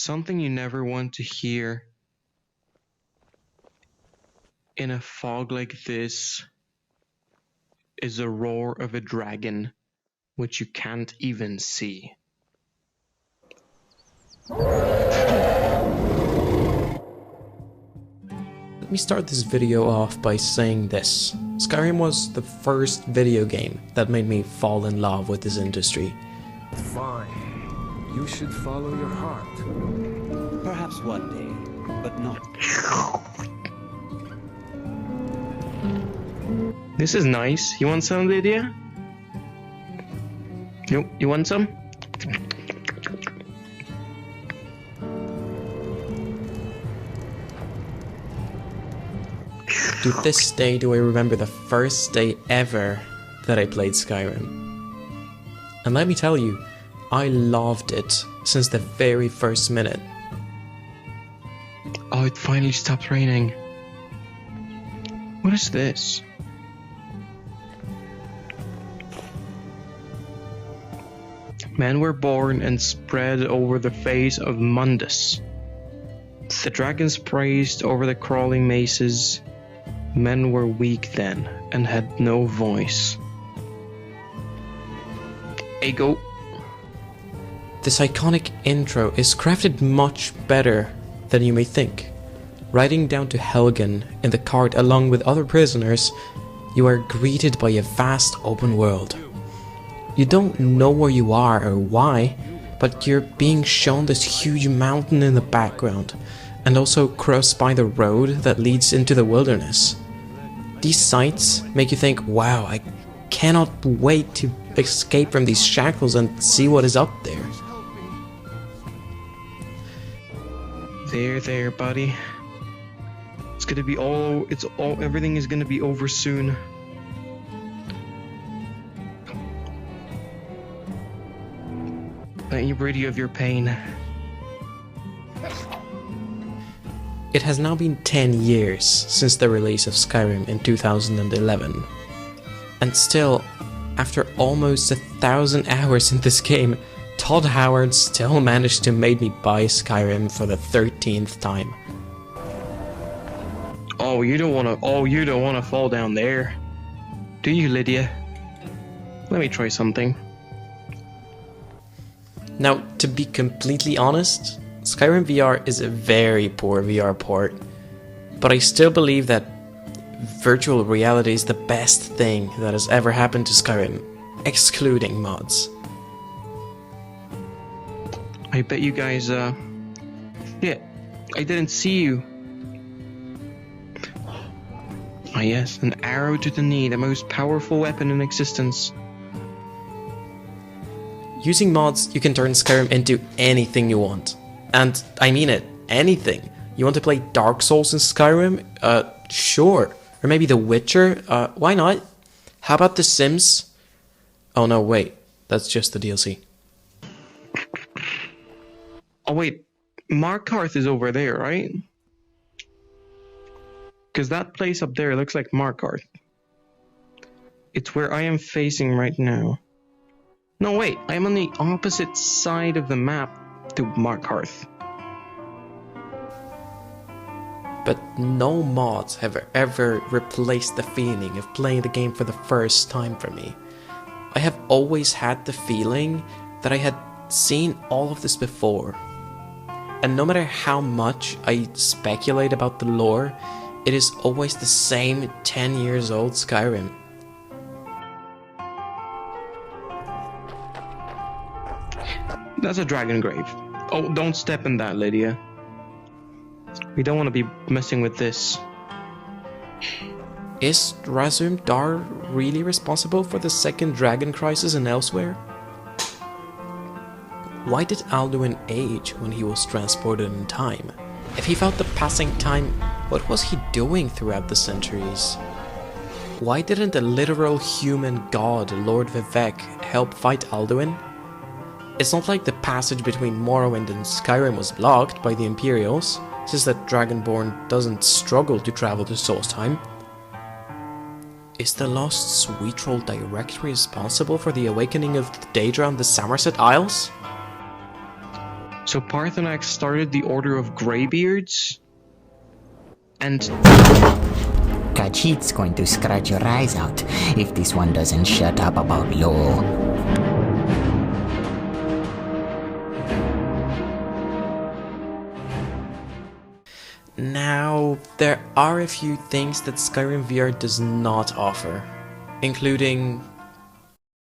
Something you never want to hear in a fog like this is the roar of a dragon, which you can't even see. Let me start this video off by saying this. Skyrim was the first video game that made me fall in love with this industry. Fine. You should follow your heart. Perhaps one day, but not. This is nice. You want some, Lydia? You want some? To this day do I remember the first day ever that I played Skyrim. And let me tell you, I loved it since the very first minute. Oh, it finally stopped raining. What is this? Men were born and spread over the face of Mundus. The dragons praised over the crawling mazes. Men were weak then and had no voice. Hey, go. This iconic intro is crafted much better than you may think. Riding down to Helgen in the cart along with other prisoners, you are greeted by a vast open world. You don't know where you are or why, but you're being shown this huge mountain in the background, and also crossed by the road that leads into the wilderness. These sights make you think, wow, I cannot wait to escape from these shackles and see what is up there. There, buddy. It's gonna be everything is gonna be over soon. Let me rid you of your pain. It has now been 10 years since the release of Skyrim in 2011. And still, after almost 1,000 hours in this game, Todd Howard still managed to make me buy Skyrim for the 13th time. Oh, you don't wanna fall down there. Do you, Lydia? Let me try something. Now, to be completely honest, Skyrim VR is a very poor VR port, but I still believe that virtual reality is the best thing that has ever happened to Skyrim, excluding mods. I bet you guys, yeah, I didn't see you. Ah yes, an arrow to the knee, the most powerful weapon in existence. Using mods, you can turn Skyrim into anything you want. And I mean it, anything. You want to play Dark Souls in Skyrim? Sure. Or maybe The Witcher? Why not? How about The Sims? Oh no, wait. That's just the DLC. Oh wait, Markarth is over there, right? Because that place up there looks like Markarth. It's where I am facing right now. No wait, I am on the opposite side of the map to Markarth. But no mods have ever replaced the feeling of playing the game for the first time for me. I have always had the feeling that I had seen all of this before. And no matter how much I speculate about the lore, it is always the same 10 years old Skyrim. That's a dragon grave. Oh, don't step in that, Lydia. We don't want to be messing with this. Is Razum Dar really responsible for the second dragon crisis in Elsewhere? Why did Alduin age when he was transported in time? If he felt the passing time, what was he doing throughout the centuries? Why didn't a literal human god, Lord Vivek, help fight Alduin? It's not like the passage between Morrowind and Skyrim was blocked by the Imperials, since that Dragonborn doesn't struggle to travel to Solstheim. Is the lost Sweet Roll directly responsible for the awakening of the Daedra on the Somerset Isles? So Parthenax started the Order of Greybeards? And... Khajiit's going to scratch your eyes out if this one doesn't shut up about law. Now, there are a few things that Skyrim VR does not offer, including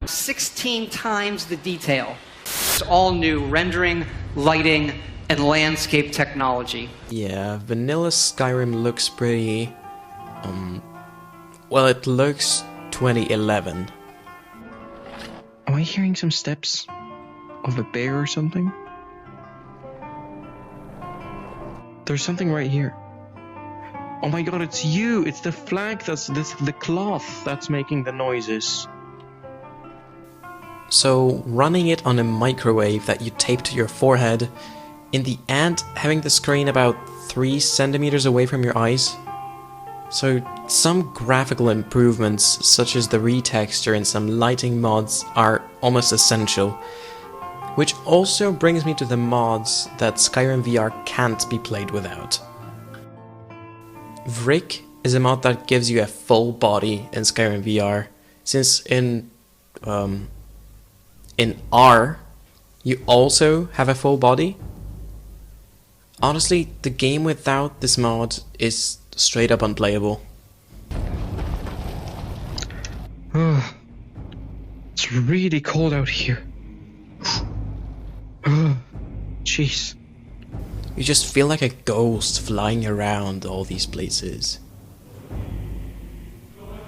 16 times the detail. It's all new rendering, lighting, and landscape technology. Yeah, vanilla Skyrim looks pretty... well, it looks 2011. Am I hearing some steps of a bear or something? There's something right here. Oh my god, it's you! It's the flag the cloth that's making the noises. So, running it on a microwave that you tape to your forehead, in the end having the screen about 3 centimeters away from your eyes. So, some graphical improvements, such as the retexture and some lighting mods, are almost essential. Which also brings me to the mods that Skyrim VR can't be played without. Vrick is a mod that gives you a full body in Skyrim VR, since in R, you also have a full body. Honestly, the game without this mod is straight up unplayable. It's really cold out here. Jeez. You just feel like a ghost flying around all these places.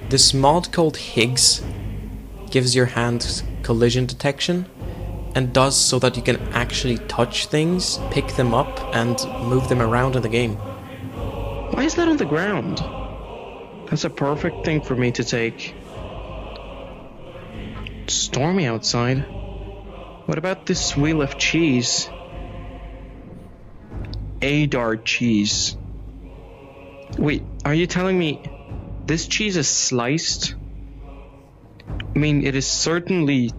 This mod called Higgs gives your hand collision detection and does so that you can actually touch things, pick them up, and move them around in the game. Why is that on the ground? That's a perfect thing for me to take. It's stormy outside. What about this wheel of cheese? Adar cheese. Wait, are you telling me this cheese is sliced? I mean, it is certainly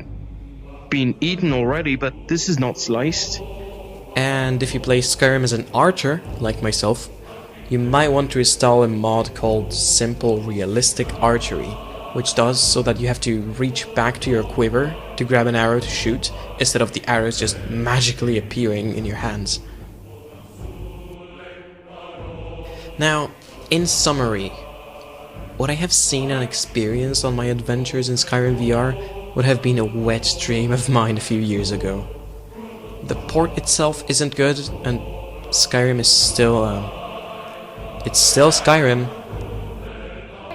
been eaten already, but this is not sliced. And if you play Skyrim as an archer, like myself, you might want to install a mod called Simple Realistic Archery, which does so that you have to reach back to your quiver to grab an arrow to shoot, instead of the arrows just magically appearing in your hands. Now, in summary, what I have seen and experienced on my adventures in Skyrim VR would have been a wet dream of mine a few years ago. The port itself isn't good, and Skyrim is still, it's still Skyrim.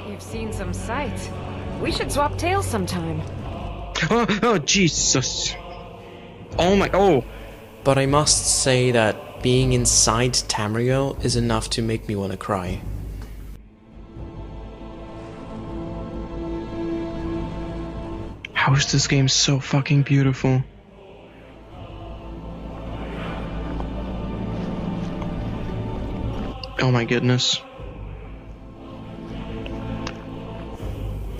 You've seen some sights. We should swap tails sometime. Oh, Jesus. Oh. But I must say that being inside Tamriel is enough to make me want to cry. How is this game so fucking beautiful? Oh my goodness.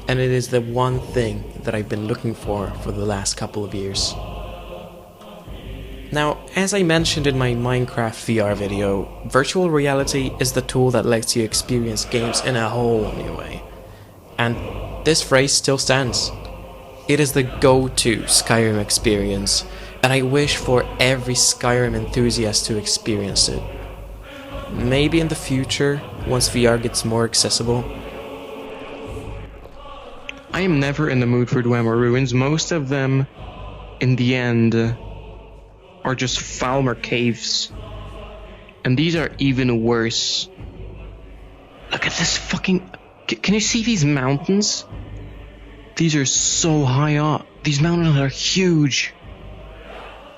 And it is the one thing that I've been looking for the last couple of years. Now, as I mentioned in my Minecraft VR video, virtual reality is the tool that lets you experience games in a whole new way. And this phrase still stands. It is the go-to Skyrim experience, and I wish for every Skyrim enthusiast to experience it. Maybe in the future, once VR gets more accessible. I am never in the mood for Dwemer ruins. Most of them, in the end, are just Falmer caves. And these are even worse. Look at this fucking... Can you see these mountains? These are so high up. These mountains are huge.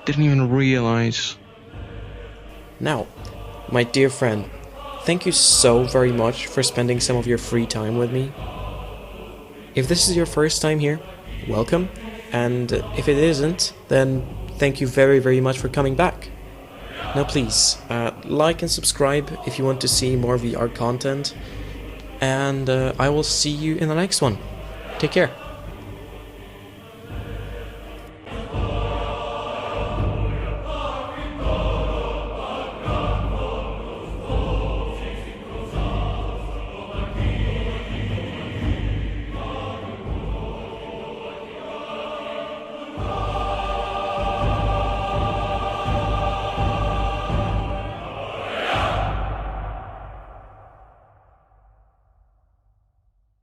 Didn't even realize. Now, my dear friend, thank you so very much for spending some of your free time with me. If this is your first time here, welcome. And if it isn't, then thank you very, very much for coming back. Now please, like and subscribe if you want to see more VR content. And I will see you in the next one. Take care.